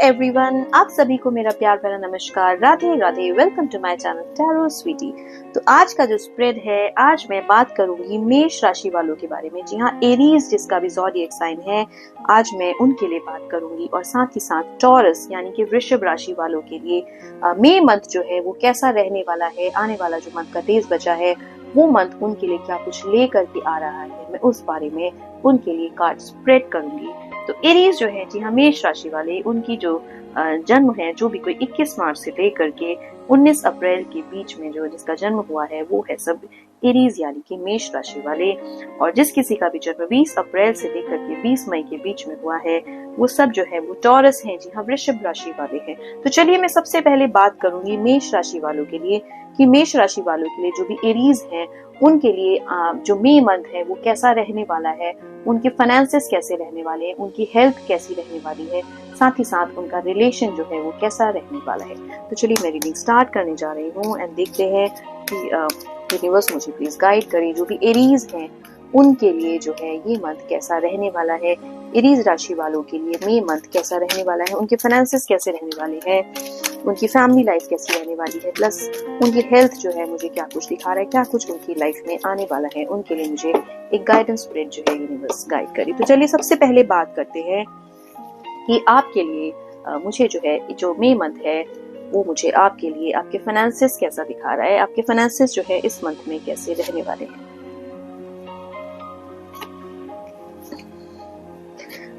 Everyone, आप सभी को मेरा प्यार भरा नमस्कार, Radhe Radhe. Welcome to my channel Tarot Sweetie. तो आज का जो स्प्रेड है, आज मैं बात करूंगी मेष राशि वालों के बारे में। जी हाँ, एरीज जिसका भी ज़ोडिएक साइन है, आज मैं उनके लिए बात करूंगी। और साथ ही साथ टॉरस यानी कि वृषभ राशि वालों के लिए मई मंथ जो है वो कैसा रहने वाला है, आने वाला जो मंथ का डेज बचा है वो मंथ उनके लिए क्या कुछ लेकर के आ रहा है, मैं उस बारे में उनके लिए कार्ड स्प्रेड करूंगी। तो एरीज जो है, जी हाँ, मेष राशि वाले, उनकी जो जन्म है, जो भी कोई 21 मार्च से लेकर के 19 अप्रैल के बीच में जो जिसका जन्म हुआ है वो है सब एरीज यानी कि मेष राशि वाले। और जिस किसी का भी जन्म 20 अप्रैल से लेकर के 20 मई के बीच में हुआ है वो सब जो है वो टॉरस हैं, जी हाँ, वृषभ राशि वाले हैं। तो चलिए मैं सबसे पहले बात करूंगी मेष राशि वालों के लिए कि मेष राशि वालों के लिए जो भी एरीज हैं उनके लिए जो मई मंथ है वो कैसा रहने वाला है, उनके फाइनेंसेस कैसे रहने वाले हैं, उनकी हेल्थ कैसी रहने वाली है, साथ ही साथ उनका रिलेशन जो है वो कैसा रहने वाला है। तो चलिए मैं रीडिंग स्टार्ट करने जा रही हूँ एंड देखते हैं कि यूनिवर्स मुझे प्लीज गाइड करे। जो भी एरीज हैं उनके लिए जो है ये मंथ कैसा रहने वाला है, एरीज राशि वालों के लिए मई मंथ कैसा रहने वाला है, उनके फाइनेंसेस कैसे रहने वाले हैं, उनकी फैमिली लाइफ कैसी रहने वाली है, प्लस उनकी हेल्थ जो है मुझे क्या कुछ दिखा रहा है, क्या कुछ उनकी लाइफ में आने वाला है, उनके लिए मुझे एक गाइडेंस स्प्रेड जो है यूनिवर्स गाइड करे। तो चलिए सबसे पहले बात करते हैं कि आपके लिए मुझे जो है जो मई मंथ है वो मुझे आपके लिए आपके फाइनेंसेस कैसा दिखा रहा है, आपके फाइनेंसेस जो है इस मंथ में कैसे रहने वाले हैं।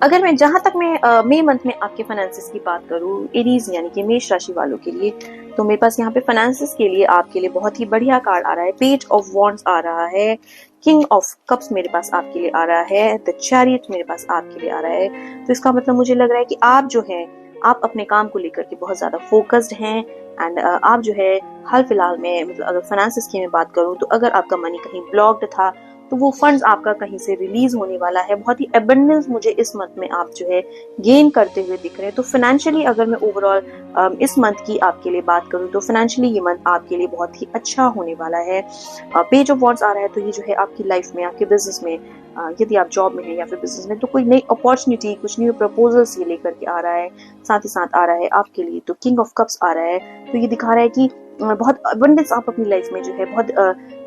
अगर मैं जहां तक मैं मई मंथ में आपके फाइनेंसेस की बात करूं, एरीज यानी कि मेष राशि वालों के लिए, तो मेरे पास यहाँ पे फाइनेंसेस के लिए आपके लिए बहुत ही बढ़िया कार्ड आ रहा है। पेज ऑफ वॉन्ड्स आ रहा है, किंग ऑफ कप्स मेरे पास आपके लिए आ रहा है, द चैरियट मेरे पास आपके लिए आ रहा है। तो इसका मतलब मुझे लग रहा है कि आप जो है आप अपने काम को लेकर के बहुत ज्यादा फोकस्ड हैं एंड आप जो है हाल फिलहाल में, मतलब अगर फाइनेंसेस की मैं बात करूं तो अगर आपका मनी कहीं ब्लॉक्ड था तो वो फंड्स आपका कहीं से रिलीज होने वाला है। बहुत ही एबंडेंस मुझे इस मंथ में आप जो है गेन करते हुए दिख रहे हैं। तो फाइनेंशियली अगर मैं ओवरऑल इस मंथ की आपके लिए बात करूं तो फाइनेंशियली ये मंथ आपके लिए बहुत ही अच्छा होने वाला है। पेज ऑफ वॉन्ड्स आ रहा है तो ये जो है आपकी लाइफ में, आपके बिजनेस में, यदि आप जॉब में हैं या फिर बिजनेस में, तो कोई नई अपॉर्चुनिटी, कुछ न्यू प्रपोजल्स ये लेकर के आ रहा है। साथ ही साथ आ रहा है आपके लिए तो किंग ऑफ कप्स आ रहा है, तो ये दिखा रहा है कि बहुत अबंडेंस आप अपनी लाइफ में जो है बहुत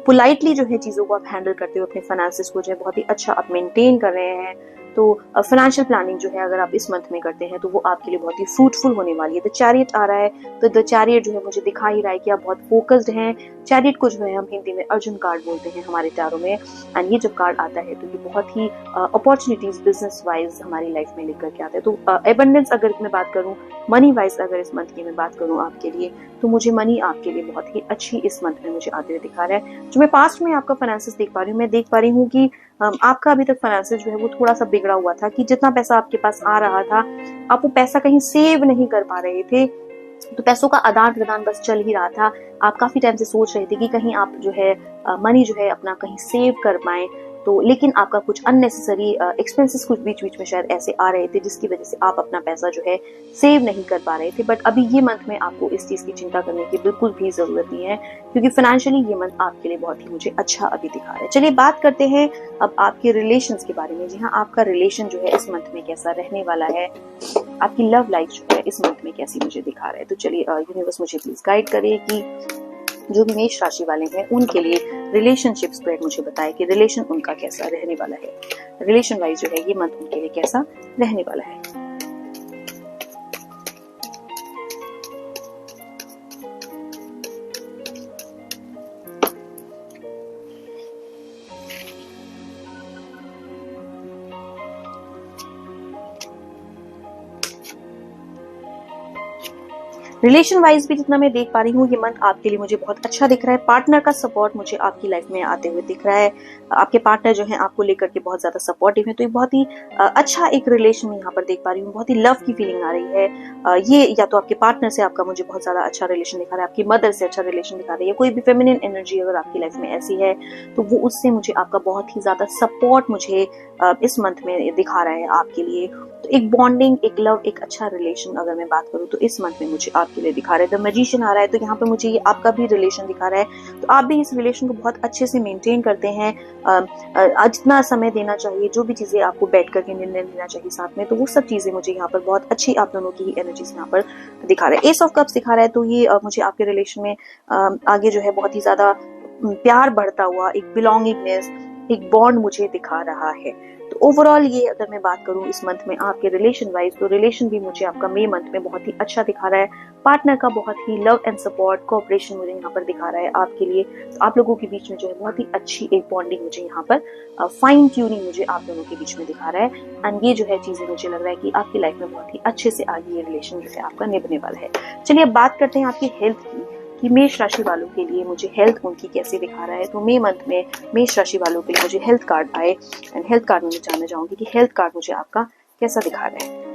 पोलाइटली जो है चीजों को आप हैंडल करते हो, अपने फाइनेंसेस को जो है बहुत ही अच्छा आप मेंटेन कर रहे हैं। तो फाइनेंशियल प्लानिंग जो है अगर आप इस मंथ में करते हैं तो वो आपके लिए बहुत ही फ्रूटफुल होने वाली है। द चैरियट आ रहा है, तो द चैरियट जो है मुझे दिखा ही रहा है कि आप बहुत फोकस्ड हैं। चैरियट को जो है हम हिंदी में अर्जुन कार्ड बोलते हैं हमारे टैरो में, एंड ये जब कार्ड आता है तो ये बहुत ही अपॉर्चुनिटीज बिजनेस वाइज हमारी लाइफ में लेकर के आता है। तो एबंडेंस अगर मैं बात करूँ, मनी वाइज अगर इस मंथ की मैं बात करूँ आपके लिए, तो मुझे मनी आपके लिए बहुत ही अच्छी इस मंथ में मुझे आते हुए दिखा रहा है। जो मैं पास्ट में आपका फाइनेंसेस देख पा रही हूँ, मैं देख पा रही हूँ कि आपका अभी तक फाइनेंसेस जो है वो थोड़ा सा बिगड़ा हुआ था कि जितना पैसा आपके पास आ रहा था आप वो पैसा कहीं सेव नहीं कर पा रहे थे। तो पैसों का आदान प्रदान बस चल ही रहा था। आप काफी टाइम से सोच रहे थे कि कहीं आप जो है मनी जो है अपना कहीं सेव कर पाए, तो लेकिन आपका कुछ अननेसेसरी एक्सपेंसेस कुछ बीच बीच में शायद ऐसे आ रहे थे जिसकी वजह से आप अपना पैसा जो है सेव नहीं कर पा रहे थे। बट अभी ये मंथ में आपको इस चीज की चिंता करने की बिल्कुल भी जरूरत नहीं है, क्योंकि फाइनेंशियली ये मंथ आपके लिए बहुत ही मुझे अच्छा अभी दिखा रहा है। चलिए बात करते हैं अब आपके रिलेशंस के बारे में। जी हाँ, आपका रिलेशन जो है इस मंथ में कैसा रहने वाला है, आपकी लव लाइफ जो है इस मंथ में कैसी मुझे दिखा रहा है। तो चलिए यूनिवर्स मुझे प्लीज गाइड करे कि जो भी मेष राशि वाले हैं उनके लिए रिलेशनशिप स्प्रेड मुझे बताए कि रिलेशन उनका कैसा रहने वाला है, रिलेशन वाइज जो है ये मंथ उनके लिए कैसा रहने वाला है। रिलेशन वाइज भी जितना मैं देख पा रही हूँ ये मंथ आपके लिए मुझे बहुत अच्छा दिख रहा है। पार्टनर का सपोर्ट मुझे आपकी लाइफ में आते हुए दिख रहा है। आपके पार्टनर जो है आपको लेकर के बहुत ज्यादा सपोर्टिव है, तो ये बहुत ही अच्छा एक रिलेशन में यहाँ पर देख पा रही हूँ। बहुत ही लव की फीलिंग आ रही है। ये या तो आपके पार्टनर से आपका मुझे बहुत ज्यादा अच्छा रिलेशन दिखा रहा है, आपकी मदर से अच्छा रिलेशन दिखा रही है। कोई भी फेमिनिन एनर्जी अगर आपकी लाइफ में ऐसी है तो वो उससे मुझे आपका बहुत ही ज्यादा सपोर्ट मुझे इस मंथ में दिखा रहा है आपके लिए। तो एक बॉन्डिंग, एक लव, एक अच्छा रिलेशन अगर मैं बात करूँ तो इस मंथ में मुझे आपके लिए दिखा रहा है। द मैजिशियन आ रहा है, तो यहाँ पे मुझे ये आपका भी रिलेशन दिखा रहा है। तो आप भी इस रिलेशन को बहुत अच्छे से मेंटेन करते हैं। जितना समय देना चाहिए, जो भी चीजें आपको बैठ करके निर्णय लेना चाहिए साथ में, तो वो सब चीजें मुझे यहाँ पर बहुत अच्छी आप दोनों की ही एनर्जीज यहाँ पर दिखा रहा है। एस ऑफ कप्स दिखा रहा है, तो ये मुझे आपके रिलेशन में आगे जो है बहुत ही ज्यादा प्यार बढ़ता हुआ, एक बिलोंगिंगनेस, एक बॉन्ड मुझे दिखा रहा है। तो ओवरऑल ये अगर मैं बात करूं इस मंथ में आपके रिलेशन वाइज, तो रिलेशन भी मुझे आपका मई मंथ में बहुत ही अच्छा दिखा रहा है। पार्टनर का बहुत ही लव एंड सपोर्ट, कोऑपरेशन मुझे यहाँ पर दिखा रहा है आपके लिए। तो आप लोगों के बीच में जो है बहुत ही अच्छी एक बॉन्डिंग मुझे यहाँ पर, फाइन ट्यूनिंग मुझे आप दोनों के बीच में दिखा रहा है। एंड ये जो है चीजें मुझे लग रहा है कि आपकी लाइफ में बहुत ही अच्छे से आगे ये रिलेशन जो है आपका निभने वाला है। चलिए अब बात करते हैं आपकी हेल्थ की, कि मेष राशि वालों के लिए मुझे हेल्थ उनकी कैसे दिखा रहा है। तो मई मंथ में मेष राशि वालों के लिए मुझे हेल्थ कार्ड आए, एंड हेल्थ कार्ड में मैं जानना चाहूंगी कि हेल्थ कार्ड मुझे आपका कैसा दिखा रहा है।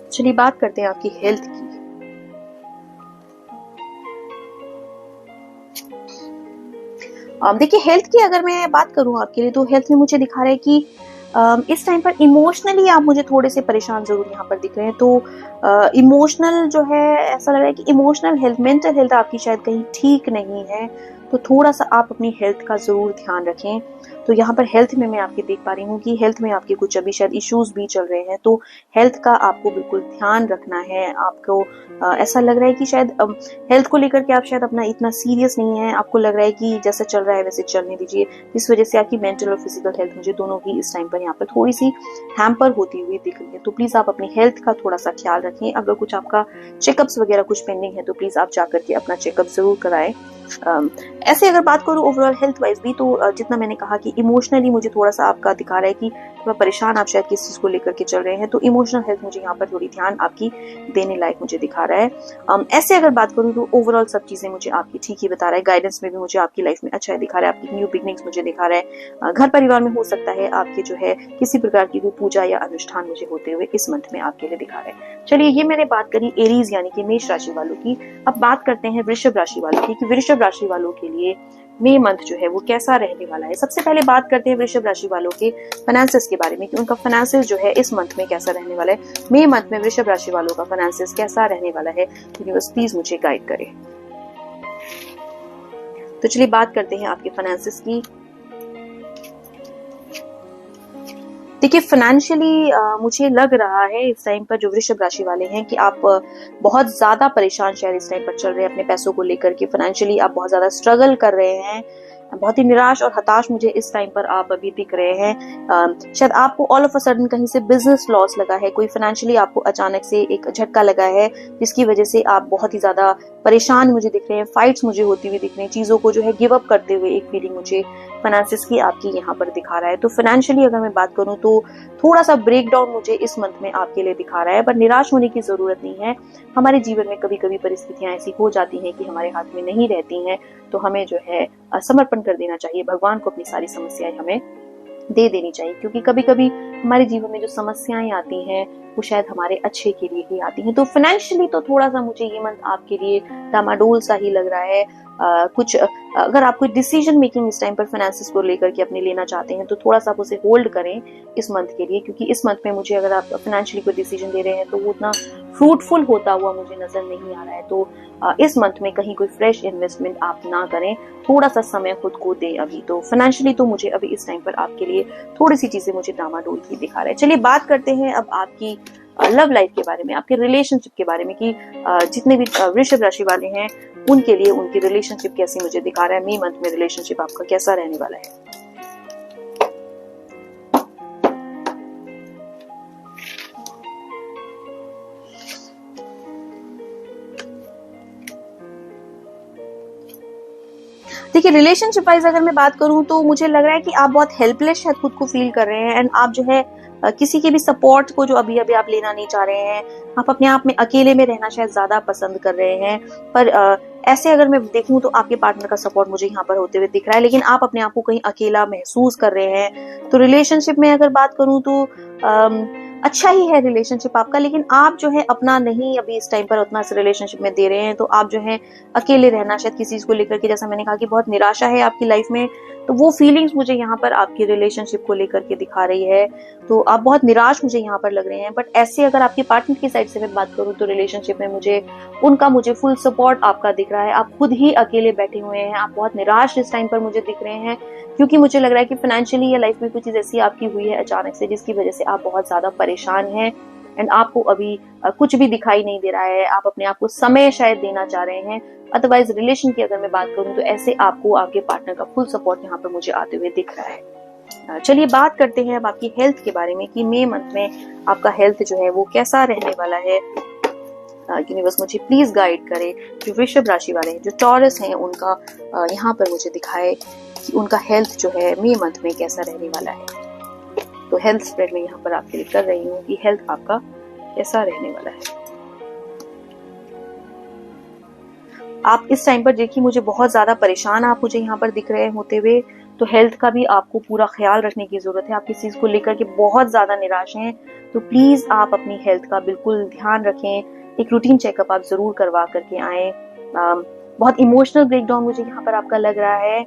चलिए बात करते हैं आपकी हेल्थ की। देखिए हेल्थ की अगर मैं बात करूं आपके लिए, तो हेल्थ में मुझे दिखा रहा है कि इस टाइम पर इमोशनली आप मुझे थोड़े से परेशान जरूर यहाँ पर दिख रहे हैं। तो इमोशनल जो है, ऐसा लग रहा है कि इमोशनल हेल्थ, मेंटल हेल्थ आपकी शायद कहीं ठीक नहीं है। तो थोड़ा सा आप अपनी हेल्थ का जरूर ध्यान रखें। तो यहाँ पर हेल्थ में मैं आपके देख पा रही हूँ कि हेल्थ में आपके कुछ अभी शायद इश्यूज भी चल रहे हैं। तो हेल्थ का आपको बिल्कुल ध्यान रखना है। आपको ऐसा लग रहा है कि शायद हेल्थ को लेकर के आप शायद अपना इतना सीरियस नहीं है। आपको लग रहा है कि जैसा चल रहा है वैसे चलने दीजिए। इस वजह से आपकी मेंटल और फिजिकल हेल्थ मुझे दोनों ही इस टाइम पर यहाँ पर थोड़ी सी हैम्पर होती हुई दिख रही है। तो प्लीज आप अपनी हेल्थ का थोड़ा सा ख्याल रखें। अगर कुछ आपका चेकअप्स वगैरह कुछ पेंडिंग है तो प्लीज आप जाकर के अपना चेकअप जरूर कराएं। ऐसे अगर बात करूं ओवरऑल हेल्थ वाइज भी, तो जितना मैंने कहा कि इमोशनली मुझे थोड़ा सा आपका दिखा रहा है कि थोड़ा परेशान आप शायद किस चीज को लेकर के चल रहे हैं। तो इमोशनल हेल्थ मुझे यहाँ पर थोड़ी ध्यान आपकी देने लायक मुझे दिखा रहा है। ऐसे अगर बात करूं तो ओवरऑल सब चीजें मुझे आपकी ठीक ही बता रहा है। गाइडेंस में भी मुझे आपकी लाइफ में अच्छा दिखा रहा है। आपकी न्यू बिगनिंग्स मुझे दिखा रहा है। घर परिवार में हो सकता है आपके जो है किसी प्रकार की कोई पूजा या अनुष्ठान मुझे होते हुए इस मंथ में आपके लिए दिखा रहा है। चलिए ये मैंने बात करी एरीज यानी कि मेष राशि वालों की। अब बात करते हैं वृषभ राशि वालों की, कि वृषभ राशि वालों के लिए मई मंथ जो है वो कैसा रहने वाला है। सबसे पहले बात करते हैं वृषभ राशि वालों के फाइनेंसेस के बारे में, कि उनका फाइनेंसेस जो है इस मंथ में कैसा रहने वाला है। मई मंथ में वृषभ राशि वालों का फाइनेंसेस कैसा रहने वाला है, यूनिवर्स प्लीज मुझे गाइड करें। तो चलिए बात करते हैं आपके फाइनेंसेस की। देखिए फाइनेंशियली मुझे लग रहा है इस टाइम पर जो वृषभ राशि वाले हैं कि आप बहुत ज्यादा परेशान शायद इस टाइम पर चल रहे हैं अपने पैसों को लेकर के। फाइनेंशियली आप बहुत ज्यादा स्ट्रगल कर रहे हैं, बहुत ही निराश और हताश मुझे इस टाइम पर आप अभी दिख रहे हैं। शायद आपको ऑल ऑफ अ सडन कहीं से बिजनेस लॉस लगा है, कोई फाइनेंशियली आपको अचानक से एक झटका लगा है जिसकी वजह से आप बहुत ही ज्यादा परेशान मुझे दिख रहे हैं। फाइट्स मुझे होती हुई दिख रही हैं, चीजों को जो है गिव अप करते हुए एक फीलिंग मुझे फाइनेंसेस की आपकी यहाँ पर दिखा रहा है। तो फाइनेंशियली अगर मैं बात करूं तो थोड़ा सा ब्रेक डाउन मुझे इस मंथ में आपके लिए दिखा रहा है, पर निराश होने की जरूरत नहीं है। हमारे जीवन में कभी कभी परिस्थितियां ऐसी हो जाती हैं कि हमारे हाथ में नहीं रहती हैं, तो हमें जो है समर्पण कर देना चाहिए। भगवान को अपनी सारी समस्याएं हमें दे देनी चाहिए, क्योंकि कभी कभी हमारे जीवन में जो समस्याएं आती हैं वो शायद हमारे अच्छे के लिए ही आती हैं। तो फाइनेंशियली तो थोड़ा सा मुझे ये मंथ आपके लिए डामाडोल सा ही लग रहा है। कुछ अगर आप कोई डिसीजन मेकिंग इस टाइम पर फाइनेंसेस को लेकर के अपने लेना चाहते हैं तो थोड़ा सा आप उसे होल्ड करें इस मंथ के लिए, क्योंकि इस मंथ में मुझे अगर आप फाइनेंशियली कोई डिसीजन ले रहे हैं तो वो उतना फ्रूटफुल होता हुआ मुझे नजर नहीं आ रहा है। तो इस मंथ में कहीं कोई फ्रेश इन्वेस्टमेंट आप ना करें, थोड़ा सा समय खुद को दें अभी। तो फाइनेंशियली तो मुझे अभी इस टाइम पर आपके लिए थोड़ी सी चीजें मुझे डामाडोल ही दिखा रहा है। चलिए बात करते हैं अब आपकी लव लाइफ के बारे में, आपके रिलेशनशिप के बारे में, कि जितने भी वृषभ राशि वाले हैं उनके लिए उनकी रिलेशनशिप कैसी मुझे दिखा रहा है। मई मंथ में रिलेशनशिप आपका कैसा रहने वाला है। देखिए रिलेशनशिप वाइज अगर मैं बात करूं तो मुझे लग रहा है कि आप बहुत हेल्पलेस शायद खुद को फील कर रहे हैं, एंड आप जो है किसी के भी सपोर्ट को जो अभी अभी आप लेना नहीं चाह रहे हैं। आप अपने आप में अकेले में रहना शायद ज्यादा पसंद कर रहे हैं, पर ऐसे अगर मैं देखूं तो आपके पार्टनर का सपोर्ट मुझे यहाँ पर होते हुए दिख रहा है, लेकिन आप अपने आप को कहीं अकेला महसूस कर रहे हैं। तो रिलेशनशिप में अगर बात करूं तो अच्छा ही है रिलेशनशिप आपका, लेकिन आप जो है अपना नहीं अभी इस टाइम पर उतना इस रिलेशनशिप में दे रहे हैं, तो आप जो है अकेले रहना शायद किसी चीज को लेकर के, जैसा मैंने कहा कि बहुत निराशा है आपकी लाइफ में, तो वो फीलिंग्स मुझे यहाँ पर आपकी रिलेशनशिप को लेकर के दिखा रही है। तो आप बहुत निराश मुझे यहाँ पर लग रहे हैं। बट ऐसे अगर आपके पार्टनर की साइड से मैं बात करूँ तो रिलेशनशिप में मुझे फुल सपोर्ट आपका दिख रहा है। आप खुद ही अकेले बैठे हुए हैं, आप बहुत निराश इस टाइम पर मुझे दिख रहे हैं, क्योंकि मुझे लग रहा है कि फाइनेंशियली या लाइफ में कुछ चीज ऐसी आपकी हुई है अचानक से जिसकी वजह से आप बहुत ज्यादा परेशान हैं। एंड आपको अभी कुछ भी दिखाई नहीं दे रहा है, आप अपने आप को समय शायद देना चाह रहे हैं। अदरवाइज रिलेशन की अगर मैं बात करूं तो ऐसे आपको आपके पार्टनर का फुल सपोर्ट यहाँ पर मुझे आते हुए दिख रहा है। चलिए बात करते हैं अब आपकी हेल्थ के बारे में कि मई मंथ में आपका हेल्थ जो है वो कैसा रहने वाला है। यूनिवर्स मुझे प्लीज गाइड करे। जो वृषभ राशि वाले हैं, जो टॉरस हैं, उनका यहाँ पर मुझे दिखाए कि उनका हेल्थ जो है मई मंथ में कैसा रहने वाला है। तो हेल्थ स्प्रेड में यहाँ पर आपके लिए कर रही हूँ कि हेल्थ आपका कैसा रहने वाला है। आप इस टाइम पर देखिए मुझे बहुत ज्यादा परेशान आप मुझे यहाँ पर दिख रहे होते हुए, तो हेल्थ का भी आपको पूरा ख्याल रखने की जरूरत है। आप किसी चीज को लेकर के बहुत ज्यादा निराश हैं, तो प्लीज आप अपनी हेल्थ का बिल्कुल ध्यान रखें। एक रूटीन चेकअप आप जरूर करवा करके आए। बहुत इमोशनल ब्रेकडाउन मुझे यहाँ पर आपका लग रहा है,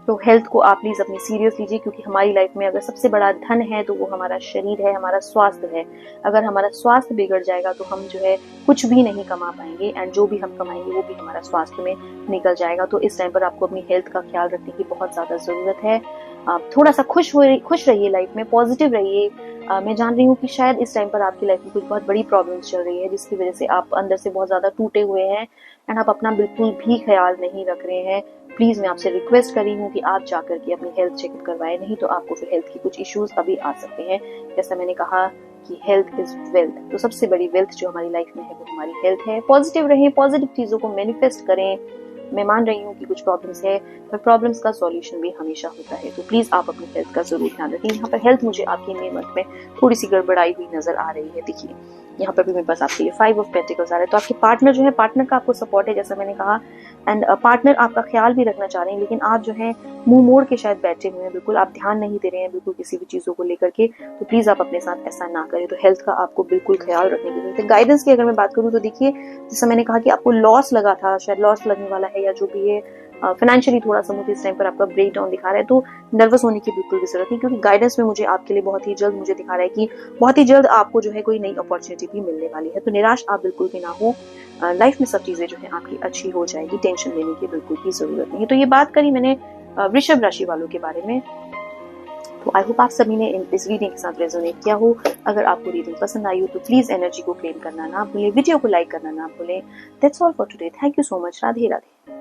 तो हेल्थ को आप प्लीज अपनी सीरियस लीजिए, क्योंकि हमारी लाइफ में अगर सबसे बड़ा धन है तो वो हमारा शरीर है, हमारा स्वास्थ्य है। अगर हमारा स्वास्थ्य बिगड़ जाएगा तो हम जो है कुछ भी नहीं कमा पाएंगे, एंड जो भी हम कमाएंगे वो भी हमारा स्वास्थ्य में निकल जाएगा। तो इस टाइम पर आपको अपनी हेल्थ का ख्याल रखने की बहुत ज्यादा जरूरत है। आप थोड़ा सा खुश रहिए, लाइफ में पॉजिटिव रहिए। मैं जान रही हूँ कि शायद इस टाइम पर आपकी लाइफ में कुछ बहुत बड़ी प्रॉब्लम्स चल रही है जिसकी वजह से आप अंदर से बहुत ज्यादा टूटे हुए हैं एंड आप अपना बिल्कुल भी ख्याल नहीं रख रहे हैं। प्लीज मैं आपसे रिक्वेस्ट कर रही हूँ कि आप जाकर के अपनी हेल्थ चेकअप करवाएं, नहीं तो आपको फिर हेल्थ की कुछ इश्यूज अभी आ सकते हैं। जैसा मैंने कहा कि हेल्थ इज वेल्थ, तो सबसे बड़ी वेल्थ जो हमारी लाइफ में है वो हमारी हेल्थ है। पॉजिटिव रहें, पॉजिटिव चीजों को मैनिफेस्ट करें। मैं मान रही हूँ कि कुछ प्रॉब्लम्स है, पर प्रॉब्लम्स का सॉल्यूशन भी हमेशा होता है, तो प्लीज आप अपनी हेल्थ का जरूर ध्यान रखें। यहाँ पर हेल्थ मुझे आपकी मई मंथ में थोड़ी सी गड़बड़ाई हुई नजर आ रही है। देखिए यहाँ पर भी मेरे पास आपके लिए 5 ऑफ पेंटिकल्स आ रहा है, तो आपके पार्टनर जो है, पार्टनर का आपको सपोर्ट है जैसा मैंने कहा, एंड पार्टनर आपका ख्याल भी रखना चाह रहे हैं, लेकिन आप जो है मुंह मोड़ के शायद बैठे हुए हैं, बिल्कुल आप ध्यान नहीं दे रहे हैं बिल्कुल किसी भी चीजों को लेकर के। तो प्लीज आप अपने साथ ऐसा ना करें। तो हेल्थ का आपको बिल्कुल ख्याल रखने की जरूरत है। गाइडेंस की अगर मैं बात करूँ तो देखिए जैसा मैंने कहा कि आपको लॉस लगा था, शायद लॉस लगने वाला है या जो भी है, फाइनेंशियली थोड़ा सा मुझे इस टाइम पर आपका ब्रेक डाउन दिखा रहा है, तो नर्वस होने की बिल्कुल भी जरूरत नहीं, क्योंकि गाइडेंस में मुझे आपके लिए बहुत ही जल्द मुझे दिखा रहा है कि बहुत ही जल्द आपको जो है कोई नई अपॉर्चुनिटी भी मिलने वाली है। तो निराश आप बिल्कुल भी ना हो, लाइफ में सब चीजें जो है आपकी अच्छी हो जाएगी, टेंशन लेने की बिल्कुल भी जरूरत नहीं है। तो ये बात करी मैंने वृषभ राशि वालों के बारे में, तो आई होप आप सभी ने इस रीडिंग के साथ रेजोनेट किया हो। अगर आपको रीडिंग पसंद आई हो तो प्लीज एनर्जी को क्लेम करना ना भूलें, वीडियो को लाइक करना ना भूलें। That's all for today. Thank you so much. Radhe Radhe.